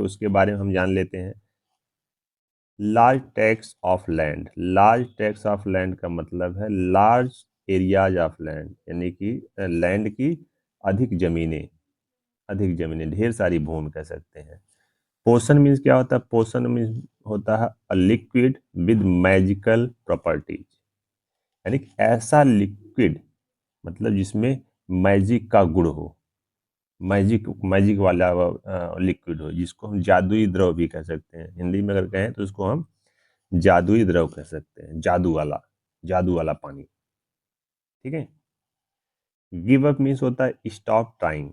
उसके बारे में हम जान लेते हैं। Large tax of land. Large tax of land का मतलब है लार्ज एरियाज ऑफ लैंड, यानी कि लैंड की अधिक जमीनें, अधिक जमीनें, ढेर सारी भूमि कह सकते हैं। पोषण मीन्स क्या होता है? पोषण मीन्स होता है a liquid with magical properties, यानी कि ऐसा लिक्विड, मतलब जिसमें मैजिक का गुण हो, मैजिक मैजिक वाला लिक्विड हो, जिसको हम जादुई द्रव भी कह सकते हैं। हिंदी में अगर कहें तो उसको हम जादुई द्रव कह सकते हैं, जादू वाला पानी। ठीक है। गिव अप मीन्स होता है स्टॉप ट्राइंग।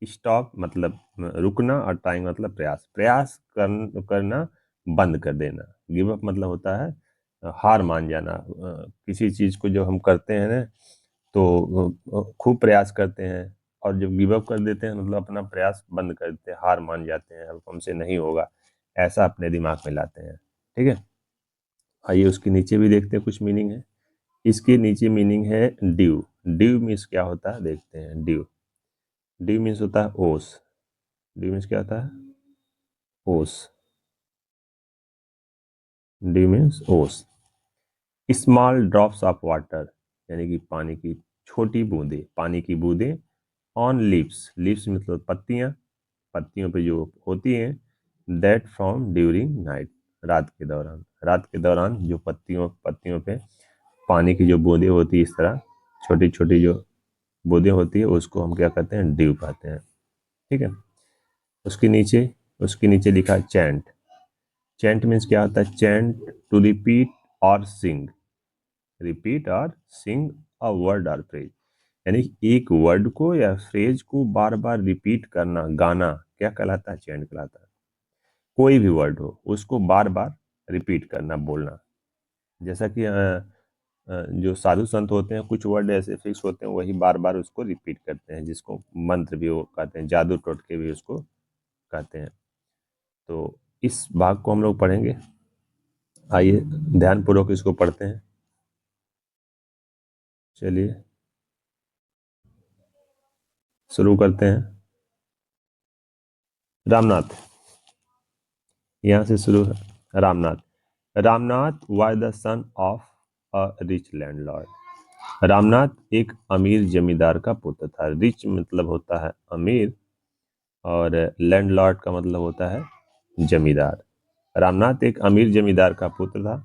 स्टॉप मतलब रुकना, और ट्राइंग मतलब प्रयास करना बंद कर देना। गिव अप मतलब होता है हार मान जाना। किसी चीज को जब हम करते हैं ना, तो खूब प्रयास करते हैं, और जब गिव अप कर देते हैं मतलब अपना प्रयास बंद कर देते हैं, हार मान जाते हैं, अब हमसे नहीं होगा, ऐसा अपने दिमाग में लाते हैं। ठीक है। आइए उसके नीचे भी देखते हैं, कुछ मीनिंग है। इसके नीचे मीनिंग है ड्यू। ड्यू मीन्स क्या होता है, देखते हैं। ड्यू, ड्यू मीन्स होता है ओस। ड्यू मीन्स क्या होता है? ओस। ड्यू मीन्स ओस। स्मॉल ड्रॉप्स ऑफ वाटर, यानी कि पानी की छोटी बूंदें, पानी की बूंदें। ऑन लीव्स, लीव्स मतलब पत्तियां, पत्तियों पे जो होती हैं। दैट फ्रॉम ड्यूरिंग नाइट, रात के दौरान, रात के दौरान जो पत्तियों पे पानी की जो बूंदें होती है, इस तरह छोटी छोटी जो बूंदें होती है, उसको हम क्या कहते हैं? ड्यू कहते हैं। ठीक है। उसके नीचे उसके नीचे लिखा है चैंट। चैंट मीन्स क्या होता है? चैंट टू रिपीट और सिंग, रिपीट और सिंग अ वर्ड और फ्रेज, यानी एक वर्ड को या फ्रेज को बार बार रिपीट करना, गाना, क्या कहलाता है? चैंट कहलाता है। कोई भी वर्ड हो उसको बार बार रिपीट करना, बोलना। जैसा कि जो साधु संत होते हैं, कुछ वर्ड ऐसे फिक्स होते हैं, वही बार बार उसको रिपीट करते हैं, जिसको मंत्र भी वो कहते हैं, जादू टोटके भी उसको कहते हैं। तो इस भाग को हम लोग पढ़ेंगे। आइए ध्यानपूर्वक इसको पढ़ते हैं। चलिए शुरू करते हैं। रामनाथ, यहाँ से शुरू है। Ramnath. Ramnath was the son of a rich landlord. Ramnath एक अमीर जमींदार का पुत्र था। रिच मतलब होता है अमीर, और लैंडलॉर्ड का मतलब होता है जमींदार। रामनाथ एक अमीर जमींदार का पुत्र था।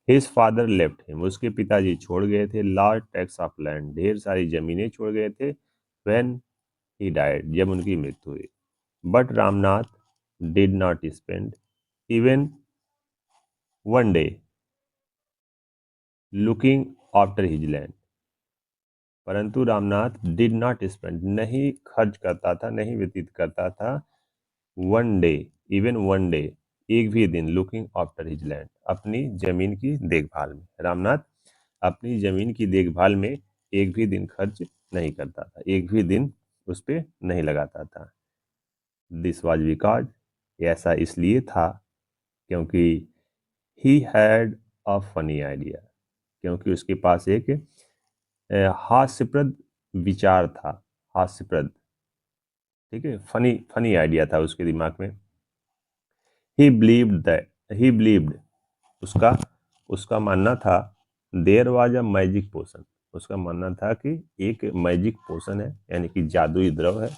हिज फादर लेफ्ट हिम, उसके पिताजी छोड़ गए थे। लार्ज टैक्स ऑफ लैंड, ढेर सारी जमीनें छोड़ गए थे। व्हेन ही डाइड, जब उनकी मृत्यु हुई। But Ramnath did not spend even one day looking after his land. परंतु रामनाथ डिड नॉट स्पेंड, नहीं खर्च करता था, नहीं व्यतीत करता था, one day, even one day, एक भी दिन, लुकिंग आफ्टर हिज लैंड, अपनी जमीन की देखभाल में। रामनाथ अपनी जमीन की देखभाल में एक भी दिन खर्च नहीं करता था, एक भी दिन उस पर नहीं लगाता था। दिस वॉज बिकॉज, ऐसा इसलिए था क्योंकि he had a funny idea, क्योंकि उसके पास एक हास्यप्रद विचार था। हास्यप्रद, ठीक है, फनी फनी आइडिया था उसके दिमाग में। ही बिलीव्ड, उसका उसका मानना था, there was a magic potion, उसका मानना था कि एक मैजिक पोशन है, यानी कि जादुई द्रव है।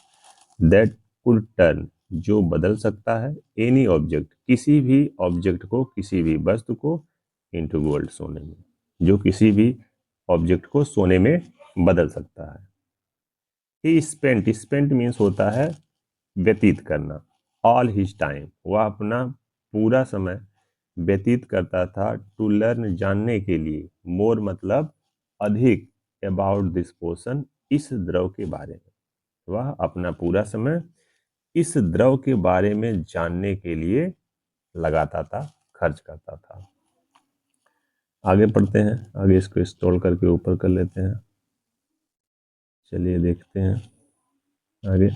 दैट कुड टर्न, जो बदल सकता है, एनी ऑब्जेक्ट, किसी भी ऑब्जेक्ट को, किसी भी वस्तु को, इनटू गोल्ड, सोने में, जो किसी भी ऑब्जेक्ट को सोने में बदल सकता है। ही स्पेंट, स्पेंट मीन्स होता है व्यतीत करना। ऑल हिज टाइम, वह अपना पूरा समय व्यतीत करता था, टू लर्न, जानने के लिए, मोर मतलब अधिक, अबाउट दिस पोशन, इस द्रव के बारे में। वह अपना पूरा समय इस द्रव के बारे में जानने के लिए लगाता था, खर्च करता था। आगे पढ़ते हैं, आगे इसको स्क्रॉल करके ऊपर कर लेते हैं। चलिए देखते हैं आगे।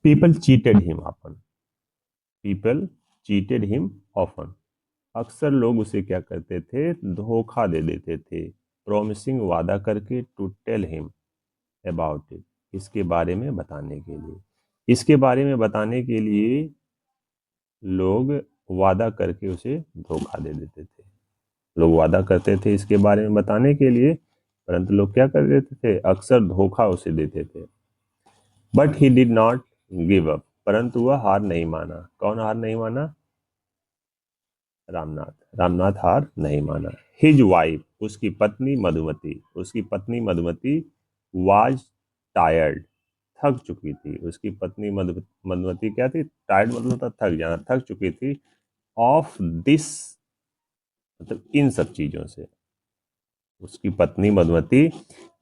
People cheated him often, people cheated him often, अक्सर लोग उसे क्या करते थे? धोखा दे देते थे। प्रॉमिसिंग, वादा करके, to tell him about it, इसके बारे में बताने के लिए। इसके बारे में बताने के लिए लोग वादा करके उसे धोखा दे देते थे। लोग वादा करते थे इसके बारे में बताने के लिए, परंतु लोग क्या कर देते थे, अक्सर धोखा उसे देते थे। But he did not give up, परंतु वह हार नहीं माना। कौन हार नहीं माना? रामनाथ। रामनाथ हार नहीं माना। हिज वाइफ, उसकी पत्नी मधुमती, उसकी पत्नी मधुमती वाज टायर्ड, थक चुकी थी। उसकी पत्नी मधुमती क्या थी? टायर्ड मतलब था थक जाना, थक चुकी थी। ऑफ दिस मतलब इन सब चीजों से। उसकी पत्नी मधुमती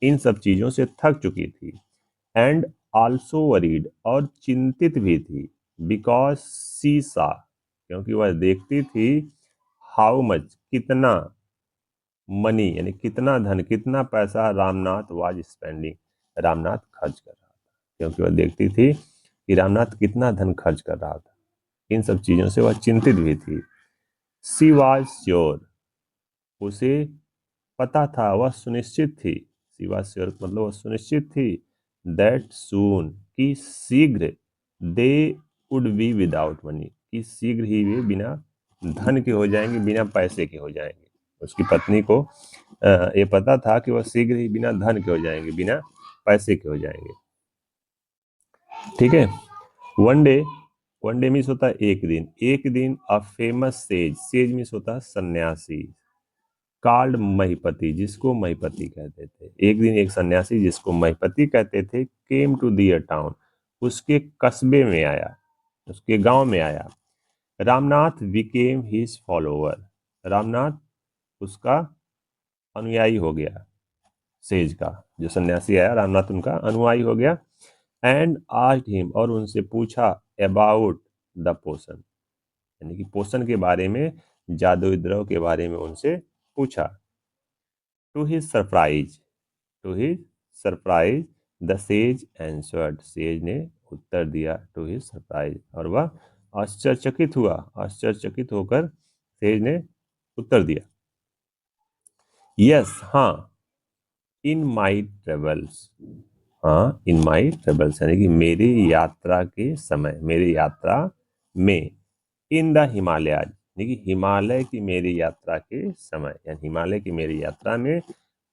इन सब चीजों से थक चुकी थी। एंड ऑल्सो वरीड, और चिंतित भी थी। बिकॉज सी सा, क्योंकि वह देखती थी, हाउ मच, कितना, मनी यानी कितना धन, कितना पैसा रामनाथ वाज स्पेंडिंग, रामनाथ खर्च कर रहा था। क्योंकि वह देखती थी कि रामनाथ कितना धन खर्च कर रहा था, इन सब चीजों से वह चिंतित भी थी। सी वाज श्योर, उसे पता था, वह सुनिश्चित थी। सी वाज श्योर मतलब वह सुनिश्चित थी। दैट सून, कि शीघ्र, they would be without money, कि शीघ्र ही वे बिना धन के हो जाएंगे, बिना पैसे के हो जाएंगे। उसकी पत्नी को ये पता था कि वह शीघ्र ही बिना धन के हो जाएंगे, बिना पैसे के हो जाएंगे। ठीक है। One day, one day means होता है एक दिन। एक दिन a famous says, says means होता है सन्यासी। कॉल्ड महिपति, जिसको महिपति कहते थे। एक दिन एक सन्यासी जिसको महिपति कहते थे, केम टू दियर टाउन, उसके कस्बे में आया, उसके गांव में आया। Ramnath became his follower, Ramnath उसका अनुयायी हो गया। सेज का जो सन्यासी आया, रामनाथ उनका अनुयायी हो गया। एंड आस्क्ड हिम, और उनसे पूछा, अबाउट द पोशन, यानी कि पोषण के बारे में, जादुई द्रव के बारे में उनसे पूछा। To his surprise, to his surprise the sage answered, sage ने उत्तर दिया। टू हिज सरप्राइज, और वह आश्चर्यचकित हुआ, आश्चर्यचकित होकर सेज ने उत्तर दिया। यस, हाँ, इन माई ट्रेवल्स, हाँ, इन माई ट्रेवल्स यानी कि मेरी यात्रा के समय, मेरी यात्रा में। इन द हिमालय, यानी कि हिमालय की मेरी यात्रा के समय, यानी हिमालय की मेरी यात्रा में।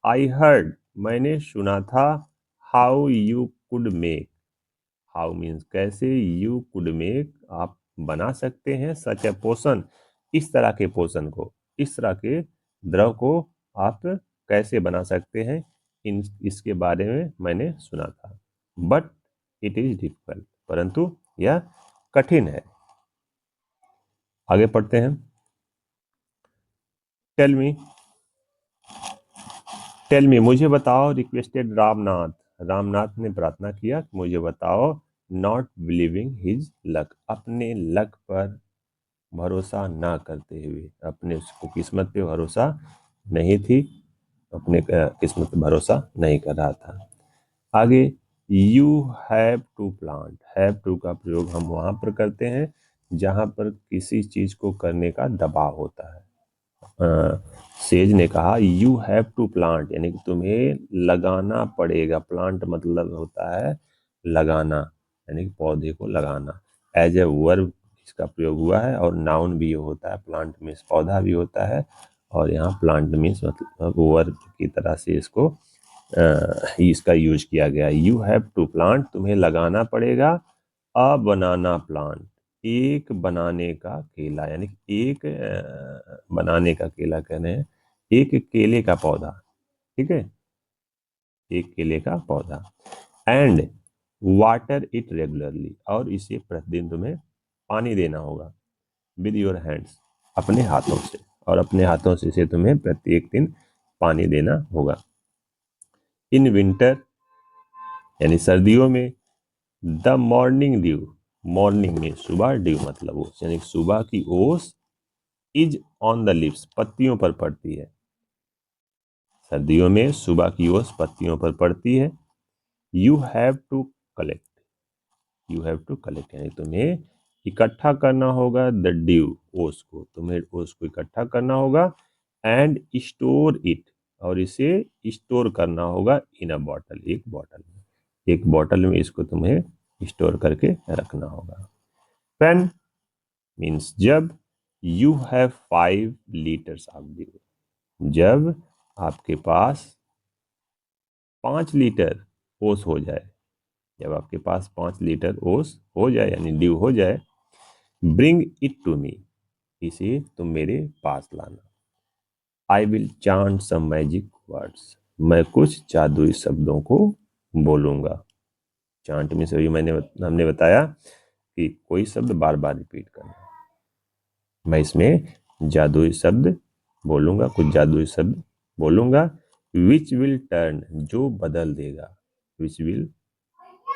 आई हर्ड, मैंने सुना था। How you could make, how means कैसे, यू कुड मेक आप बना सकते हैं, सच ए पोषण, इस तरह के पोषण को, इस तरह के द्रव को आप कैसे बना सकते हैं, इन इसके बारे में मैंने सुना था। बट इट इज डिफिकल्ट, परंतु यह कठिन है। आगे पढ़ते हैं। टेल मी, टेल मी, मुझे बताओ। रिक्वेस्टेड रामनाथ, रामनाथ ने प्रार्थना किया, मुझे बताओ। नॉट बिलीविंग हिज लक, अपने लक पर भरोसा ना करते हुए, अपने उसको किस्मत पे भरोसा नहीं थी, अपने किस्मत पे भरोसा नहीं कर रहा था। आगे, you have to plant, have to का प्रयोग हम वहां पर करते हैं जहां पर किसी चीज को करने का दबाव होता है। सेज ने कहा, यू हैव टू प्लांट, यानी कि तुम्हें लगाना पड़ेगा। प्लांट मतलब होता है लगाना, यानी कि पौधे को लगाना। एज ए वर्ब इसका प्रयोग हुआ है, और नाउन भी ये होता है। प्लांट मीन्स पौधा भी होता है, और यहाँ प्लांट मीन्स मतलब वर्ब की तरह से इसको इसका यूज किया गया। यू हैव टू प्लांट, तुम्हें लगाना पड़ेगा। अ बनाना प्लांट, एक बनाने का केला, यानी कि एक बनाने का केला कह रहे हैं, एक केले का पौधा। ठीक है, एक केले का पौधा। एंड वाटर इट रेगुलरली, और इसे प्रतिदिन तुम्हें पानी देना होगा। विद योर हैंड्स, अपने हाथों से, और अपने हाथों से इसे तुम्हें प्रत्येक दिन पानी देना होगा। इन विंटर, यानी सर्दियों में। द मॉर्निंग ड्यू, मॉर्निंग में सुबह, ड्यू मतलब ओस, यानी सुबह की ओस। इज ऑन द लिप्स, पत्तियों पर पड़ती है। सर्दियों में सुबह की ओस पत्तियों पर पड़ती है। You have to collect, you have to collect यानी तुम्हें इकट्ठा करना होगा। द ड्यू, ओस को, तुम्हें ओस को इकट्ठा करना होगा। एंड स्टोर इट, और इसे स्टोर करना होगा। इन अ बॉटल, एक बॉटल में, एक बॉटल में इसको तुम्हें स्टोर करके रखना होगा। व्हेन मीन्स जब, you have 5 litres of due, जब आपके पास 5 लीटर ओस हो जाए, जब आपके पास 5 लीटर ओस हो जाए यानी ड्यू हो जाए, ब्रिंग इट टू मी, इसे तुम मेरे पास लाना। I will chant some magic words, मैं कुछ जादुई शब्दों को बोलूंगा। चांट में से हमने बताया कि कोई शब्द बार बार रिपीट करना। मैं इसमें जादुई शब्द बोलूंगा, कुछ जादुई शब्द बोलूंगा। विच विल टर्न, जो बदल देगा, विच विल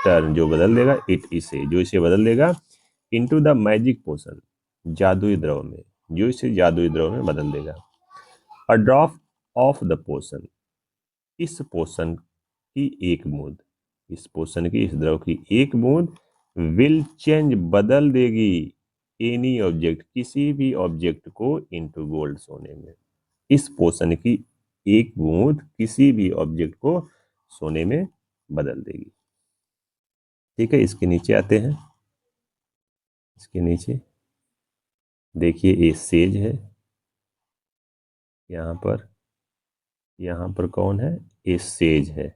टर्न, जो बदल देगा, इट, इसे, जो इसे बदल देगा, इनटू द मैजिक पोशन, जादुई द्रव में, जो इसे जादुई द्रव में बदल देगा। A drop of the potion, इस पोशन की एक बूंद, इस पोशन की, इस द्रव की एक बूंद, विल चेंज, बदल देगी, एनी ऑब्जेक्ट, किसी भी ऑब्जेक्ट को, इनटू गोल्ड, सोने में। इस पोशन की एक बूंद किसी भी ऑब्जेक्ट को सोने में बदल देगी। ठीक है, इसके नीचे आते हैं। इसके नीचे देखिए, ये सेज है, यहाँ पर कौन है, ये सेज है।